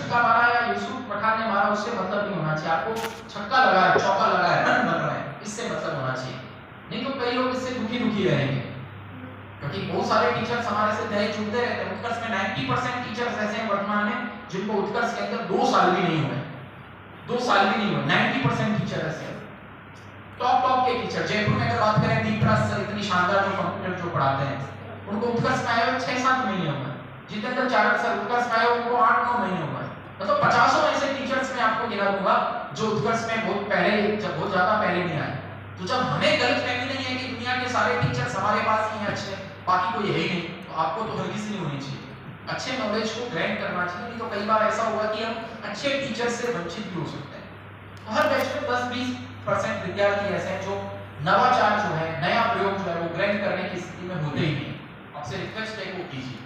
छक्का मारा या यूसुफ पठान ने मारा उससे मतलब नहीं होना चाहिए। आपको छक्का लगा है, चौका लगा है, रन बन रहा है, इससे मतलब होना चाहिए। नहीं तो कई लोग इससे दुखी रहेंगे, क्योंकि बहुत सारे टीचर्स हमारे से दहेज चुनते रहते हैं। उत्कर्ष में 90% टीचर्स ऐसे हैं वर्तमान में जिनको उत्कर्ष के अंदर 2 साल भी नहीं हुए, 2 साल भी नहीं हुए। 90% टीचर ऐसे हैं, टॉप के टीचर। जयपुर में अगर बात करें दीपराज सर, इतनी शानदार जो कंप्यूटर जो पढ़ाते हैं, उनको उत्कर्ष में आए 6-7 महीने हुए। जितेंद्र चारक सर उत्कर्ष में आए उनको 8-9 महीने हुए। मतलब 50 ऐसे टीचर्स में आपको गिना दूंगा जो उत्कर्ष में बहुत पहले, जब बहुत ज्यादा पहले नहीं आए। तो जब हमें गलतफहमी नहीं है कि दुनिया के सारे टीचर्स हमारे पास ही हैं अच्छे, बाकी कोई है ही नहीं, तो आपको तो हरगिज नहीं होनी चाहिए, अच्छे नॉलेज को ग्रहण करना चाहिए। नहीं तो कई बार ऐसा हुआ कि हम अच्छे टीचर से वंचित भी हो सकते हैं। तो हर बैच में 10-20% विद्यार्थी ऐसे हैं जो नवाचार जो है, नया प्रयोग जो है वो ग्रहण करने की स्थिति में होते ही नहीं। आपसे रिक्वेस्ट है वो कीजिए।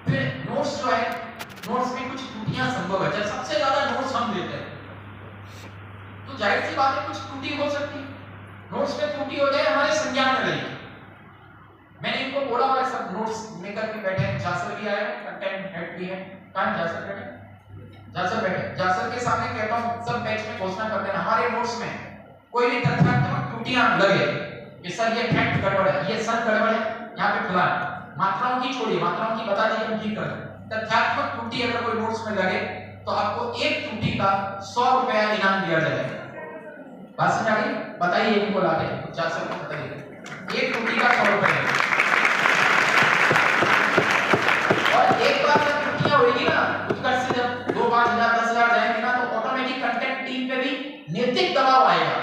फिर नोट्स जो है, नोट्स में कुछ त्रुटियां संभव है। जब सबसे ज्यादा नोट्स हम देते हैं तो जाहिर सी बात है कुछ त्रुटि हो सकती है। नोट्स में त्रुटि हो जाए हमारे संज्ञान में रही। मैंने इनको बोला हुआ सब नोट्स लेकर के बैठे हैं। जासर भी आया, कंटेंट हेड भी है। कहां जासर बैठे? जासर के सामने कहता हूं सब बैच में घोषणा करते हैं हमारे नोट्स में कोई भी तथ्यात्मक त्रुटियां लगे कि सर ये फैक्ट गड़बड़ है, ये सन गड़बड़ है, यहां पे खुला है, मात्राओं की छोड़िए, मात्राओं की बता दीजिए हम ठीक कर दें। तथ्यात्मक त्रुटि अगर कोई नोट्स में लगे तो आपको एक त्रुटि का 100 रुपया इनाम दिया जाएगा। बात समझ आ गई? बताइए इनको लाके जासर को बताइए एक त्रुटि का 100 रुपया। और एक बार जब त्रुटियां होगी ना, उत्कर्ष से जब 2, 5,000, 10,000 जाएंगे ना तो ऑटोमेटिक कंटेंट टीम पे भी नैतिक दबाव आएगा।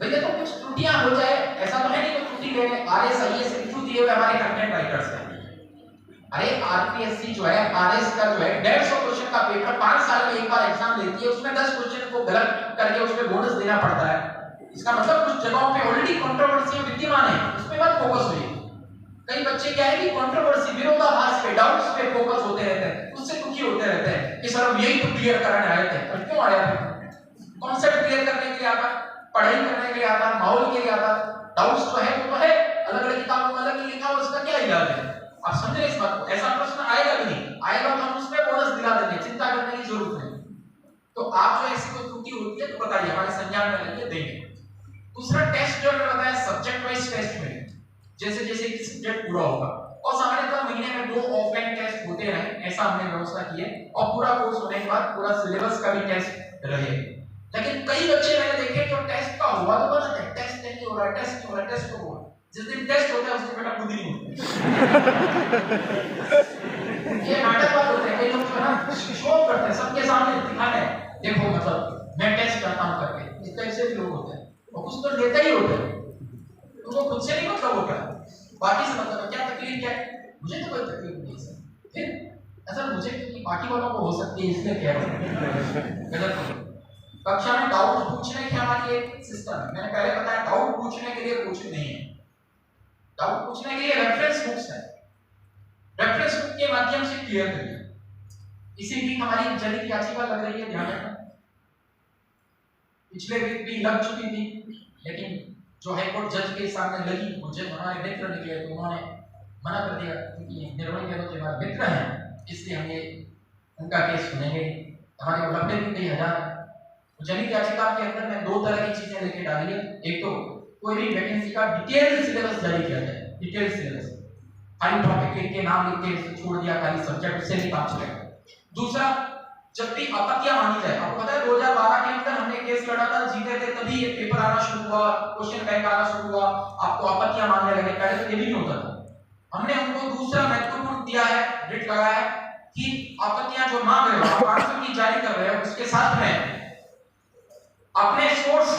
भैया तो कुछ त्रुटियां हो जाए, ऐसा तो है नहीं कि त्रुटि लेने RSIS रिव्यू दिए हुए हमारे कंटेंट राइटर्स हैं। अरे RPSC जो है, RS का जो है 150 क्वेश्चन का पेपर 5 साल में एक बार एग्जाम लेती है, उसमें 10 क्वेश्चन को गलत करके उसमें बोनस देना पड़ता है। इसका मतलब कुछ जगहों पे ऑलरेडी कंट्रोवर्सी विद्यमान है, उसमें मत फोकस होइए। कई बच्चे क्या है कि कंट्रोवर्सी, विरोधाभास पे, डाउट्स पे फोकस होते रहते हैं, उससे दुखी होते रहते हैं कि सर हम यही तो क्लियर कराने आए थे। और क्यों आया था? कॉन्सेप्ट क्लियर करने के लिए आता, पढ़ाई करने के लिए आता, माहौल के लिए आता। डाउट्स जो है वो तो है, अलग-अलग किताबों में अलग लिखा हो, उसका क्या इलाज है? आप समझ रहे इस बात को? ऐसा प्रश्न आएगा भी नहीं, आएगा तो हम उसमें बोनस दिला देंगे, चिंता करने की जरूरत नहीं। तो आप जो ऐसी कोई त्रुटि होती है तो बताइए, हमारे संज्ञान में लेंगे, देंगे। दूसरा टेस्ट जो मैंने बताया सब्जेक्ट वाइज टेस्ट में, जैसे जैसे कि सब्जेक्ट पूरा होगा, और सामान्यतः महीने में 2 ऑफलाइन टेस्ट होते रहे, ऐसा हमने व्यवस्था की है। और पूरा कोर्स होने के बाद पूरा सिलेबस का भी टेस्ट रहे। लेकिन कई बच्चे मैंने देखे जो टेस्ट का हुआ तो बना है, टेस्ट नहीं हो रहा, टेस्ट नहीं हो रहा, टेस्ट तो हुआ, जिस दिन टेस्ट होता है उस दिन बेटा खुद ही नहीं होता। ये नाटक बात होते हैं, कई लोग जो ना शो करते हैं, सबके सामने दिखाना है, देखो मतलब मैं टेस्ट करता हूं करके। इस टाइप से भी लोग होते हैं, और कुछ तो लेता ही होते हैं, उनको खुद से नहीं मतलब होता, बाकी से मतलब है। क्या तकलीफ क्या है? मुझे तो कोई तकलीफ नहीं सर। फिर ऐसा मुझे क्योंकि बाकी वालों को हो सकती है इसलिए कह रहा हूं। गलत कक्षा में डाउट पूछने की हमारी एक सिस्टम है, मैंने पहले बताया डाउट पूछने के लिए कोचिंग नहीं है, डाउट पूछने के लिए रेफरेंस बुक्स है, रेफरेंस बुक के माध्यम से क्लियर करिए। इसी वीक हमारी जनहित याचिका लग रही है, ध्यान रखना। पिछले वीक भी लग चुकी थी, लेकिन जो हाईकोर्ट जज के सामने लगी, मुझे हमारे मित्र निकले तो उन्होंने मना कर दिया, क्योंकि निर्णय के जो हमारे मित्र हैं इसलिए हम ये उनका केस सुनेंगे। हमारे लंबे भी कई हजार जनहित याचिका के अंदर मैं 2 तरह की चीजें लेके डाली है। एक तो कोई भी वैकेंसी का डिटेल सिलेबस जारी किया जाए, डिटेल सिलेबस, खाली टॉपिक लिख के नाम लिख के छोड़ दिया, खाली सब्जेक्ट से नहीं काम चलेगा। दूसरा, जब भी आपत्तियां मांगी जाए, आपको पता है 2012 के अंदर हमने केस लड़ा था, जीते थे, तभी ये पेपर आना शुरू हुआ, क्वेश्चन बैंक आना शुरू हुआ, आपको आपत्तियां मांगने लगे, पहले तो ये भी नहीं होता था। हमने उनको दूसरा महत्वपूर्ण दिया है, रिट लगाया है कि आपत्तियां जो मांग रहे हो, आंसर की जारी कर रहे हो, उसके साथ में अपने सोर्स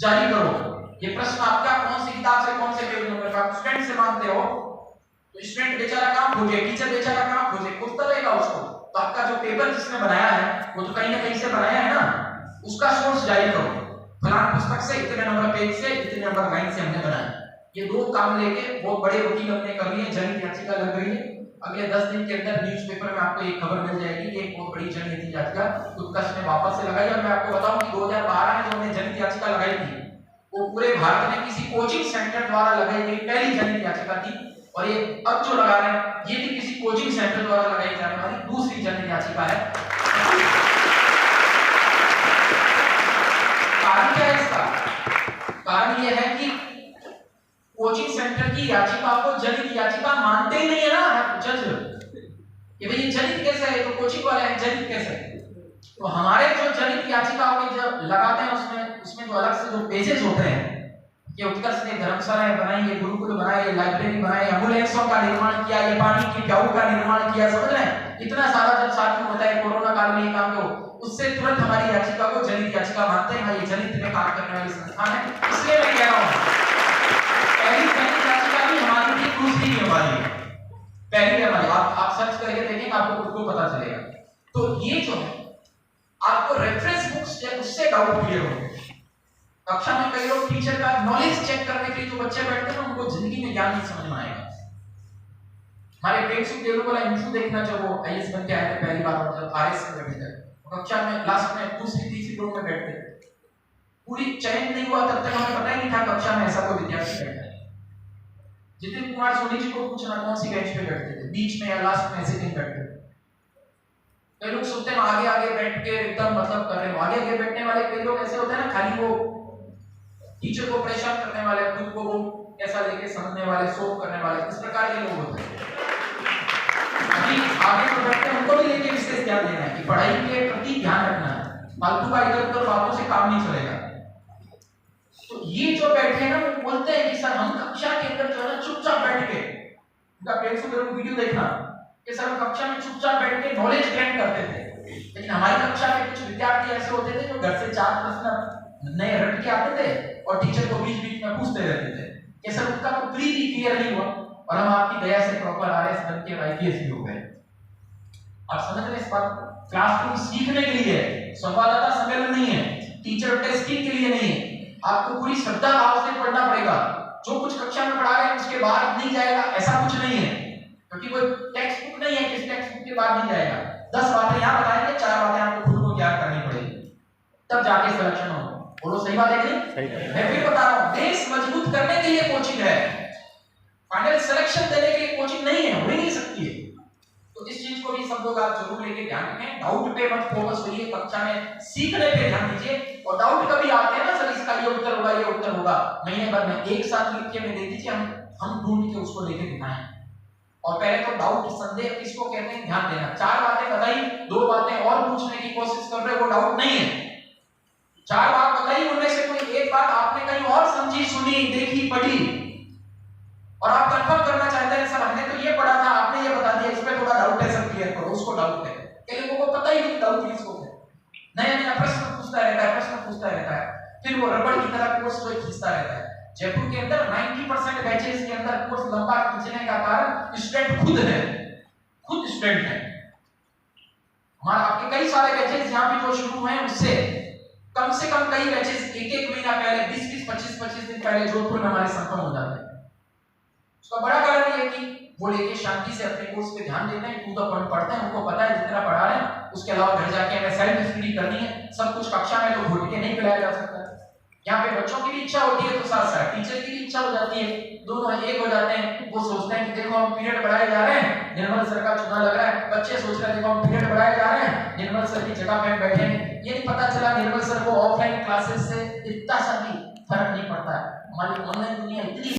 जारी करो। ये प्रश्न आपका कौन सी किताब से, कौन से पेज नंबर का, स्टूडेंट से मांगते हो तो स्टूडेंट बेचारा काम खोजे, टीचर बेचारा काम खोजे, खुद करेगा उसको। तो आपका जो पेपर जिसने बनाया है वो तो कहीं ना कहीं से बनाया है ना, उसका सोर्स जारी करो, फलान पुस्तक से इतने नंबर पेज से इतने नंबर लाइन से हमने बनाया। ये 2 काम लेके बहुत बड़े वकील हमने कर लिए, जनहित याचिका लग रही है। अगले 10 दिन के अंदर न्यूज़पेपर में आपको एक खबर मिल जाएगी कि एक बहुत बड़ी जनहित याचिका उत्कर्ष ने वापस से लगाई। और मैं आपको बताऊं कि 2012 में जो हमने जनहित याचिका लगाई थी वो पूरे भारत में किसी कोचिंग सेंटर द्वारा लगाई गई पहली जनहित याचिका थी, और ये अब जो लगा रहे हैं ये भी किसी कोचिंग सेंटर द्वारा लगाई जाने वाली दूसरी जनहित याचिका है। ही नहीं है ना जज कि भाई ये जनित कैसे है, तो कोचिंग वाले हैं जनित कैसे है। तो हमारे जो जनित याचिकाओं में जब लगाते हैं उसमें जो अलग से जो पेजेस होते हैं कि उत्कर्ष ने धर्मशालाएं बनाई, ये गुरुकुल बनाए, ये लाइब्रेरी बनाई, एम्बुलेंसों का निर्माण किया, ये पानी की प्याऊ का निर्माण किया, समझ रहे हैं। इतना सारा जब साथ में होता है कोरोना काल में ये काम को, उससे तुरंत हमारी याचिका को जनित याचिका मानते हैं। ये जनित में काम करने वाली संस्थान है, इसलिए मैं कह रहा हूँ पहली जनित याचिका भी हमारी थी, दूसरी भी हमारी पहली हमारी। आप सर्च करके देखेंगे आपको खुद को पता चलेगा। तो ये जो है आपको रेफरेंस बुक्स या उससे डाउट क्लियर होंगे। कक्षा में कई लोग टीचर का नॉलेज चेक करने के लिए जो बच्चे बैठते हैं उनको जिंदगी में ज्ञान नहीं समझ में आएगा। हमारे प्रेक्षक देवो वाला इंटरव्यू देखना जब वो आईएएस बन के आए थे पहली बार, जब आरएस में बैठे थे कक्षा में लास्ट में दूसरी तीसरी रो में बैठते थे, पूरी चयन नहीं हुआ तब तक हमें पता ही नहीं था कक्षा में ऐसा कोई विद्यार्थी बैठा है। जितिन कुमार सोनी जी को पूछना कौन सी बेंच पे बैठते थे, बीच में या लास्ट में, ऐसे कहीं बैठते थे। कई लोग सोचते हैं आगे आगे बैठ के एकदम मतलब कर रहे हो, आगे आगे बैठने वाले कई लोग ऐसे होते हैं ना, खाली वो टीचर को परेशान करने वाले, खुद को वो ऐसा लेके समझने वाले, सोच करने वाले, इस प्रकार के लोग होते हैं। अभी आगे जो बैठते हैं उनको भी लेके विशेष ध्यान देना है कि पढ़ाई के प्रति ध्यान रखना है, फालतू का इधर उधर बातों से काम नहीं चलेगा। तो ये जो बैठे हैं ना वो बोलते हैं कि सर हम कक्षा के अंदर जो है ना चुपचाप बैठ के, उनका प्रेक्षक वीडियो देखना कि सर हम कक्षा में चुपचाप बैठ के नॉलेज गेन करते थे। लेकिन हमारी कक्षा में कुछ विद्यार्थी ऐसे होते थे जो घर से 4 प्रश्न नए रट के आते थे और टीचर को बीच बीच में पूछते रहते थे कि सर उनका तो प्री भी क्लियर नहीं हुआ और हम आपकी दया से प्रॉपर आरएस बन के आईपीएस भी हो गए। आप समझ रहे हैं इस बात को? क्लासरूम सीखने के लिए, संवाददाता सम्मेलन नहीं है, टीचर टेस्टिंग के लिए नहीं है। आपको पूरी श्रद्धा भाव से पढ़ना पड़ेगा। जो कुछ कक्षा में पढ़ा रहे हैं उसके बाद नहीं जाएगा, ऐसा कुछ नहीं है, क्योंकि वो टेक्स्ट बुक नहीं है कि इस टेक्स्ट बुक के बाद नहीं जाएगा। 10 बातें यहाँ बताएंगे, 4 बातें आपको खुद को याद करनी पड़ेगी, तब जाके सिलेक्शन होगा। बोलो सही बात है कि नहीं? मैं फिर बता रहा हूँ, बेस मजबूत करने के लिए कोचिंग है, फाइनल सिलेक्शन देने के लिए कोचिंग नहीं है, हो ही नहीं सकती है। तो इस चीज को भी सब लोग आप जरूर लेके ध्यान रखें। डाउट पे मत फोकस करिए, कक्षा में सीखने पे ध्यान दीजिए। और डाउट कभी आते हैं ना, सर इसका ये उत्तर होगा, ये उत्तर होगा, महीने भर में एक साथ लिख के में दे दीजिए, हम ढूंढ के उसको लेके दिखाएं। और पहले तो डाउट संदेह किसको कहते हैं ध्यान देना। 4 बातें बताई, 2 बातें और पूछने की कोशिश कर रहे हो, वो डाउट नहीं है। 4 बात बताई, उनमें से कोई एक बात आपने कहीं और समझी, सुनी, देखी, पढ़ी और आप कंफर्म करना चाहते हैं सर हमने तो ये पढ़ा था, आपने ये बता दिया, इसमें थोड़ा डाउट है, सब क्लियर करो, उसको डाउट है। कई लोगों को पता ही नहीं डाउट किसको है, नया प्रश्न पूछता रहता है, फिर वो रबड़ की तरह कोर्स जो खींचता रहता है। जयपुर के अंदर 90% बैचेस के अंदर कोर्स लंबा खींचने का कारण स्टूडेंट खुद है, खुद स्टूडेंट है। हमारा आपके कई सारे बैचेस यहाँ पे जो शुरू हुए हैं उससे कम से कम कई बैचेस एक महीना पहले, 20 25 दिन पहले जोधपुर में हमारे संपन्न हो जाते हैं। उसका बड़ा कारण ये है कि वो लेके शांति से अपने कोर्स पे ध्यान देते हैं, टू द पॉइंट पढ़ते हैं, उनको पता है जितना पढ़ा रहे हैं उसके अलावा घर जाके हमें सेल्फ स्टडी करनी है। सब कुछ कक्षा में तो घोट के नहीं पिलाया जा सकता। यहाँ पे बच्चों की भी इच्छा होती है तो साथ साथ टीचर की भी इच्छा हो जाती है, दोनों एक हो जाते हैं। वो सोचते हैं कि देखो हम पीरियड बढ़ाए जा रहे हैं, निर्मल सर का चुनाव लग रहा है, बच्चे सोच रहे हैं देखो हम पीरियड बढ़ाए जा रहे हैं, निर्मल सर की जगह पे बैठेंगे। ये नहीं पता चला निर्मल सर को ऑफलाइन क्लासेस से इतना सा भी फर्क नहीं पड़ता है। हमारी ऑनलाइन दुनिया इतनी